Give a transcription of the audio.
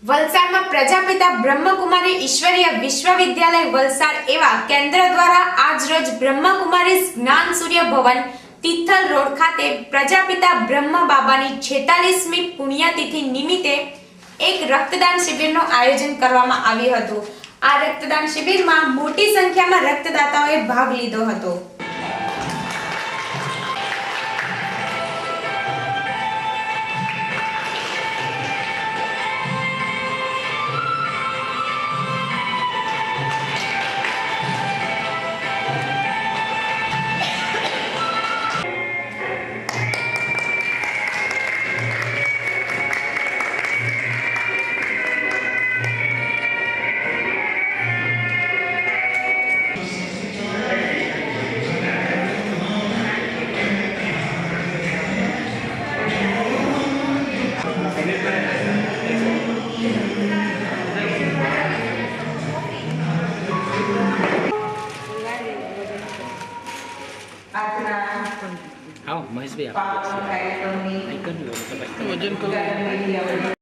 વલસાડમાં પ્રજાપિતા બ્રહ્મકુમારી ઈશ્વરીય વિશ્વવિદ્યાલય વલસાડ એવા કેન્દ્ર દ્વારા આજરોજ બ્રહ્મકુમારી જ્ઞાન સૂર્ય ભવન તિથલ રોડ ખાતે પ્રજાપિતા બ્રહ્મ બાબાની 46મી પુણ્યતિથિ નિમિત્તે એક રક્તદાન શિબિરનું આયોજન કરવામાં આવ્યું હતું। આ રક્તદાન શિબિરમાં મોટી સંખ્યામાં રક્તદાતાઓએ ભાગ લીધો હતો। आओ महेश भाई आप वजन करो।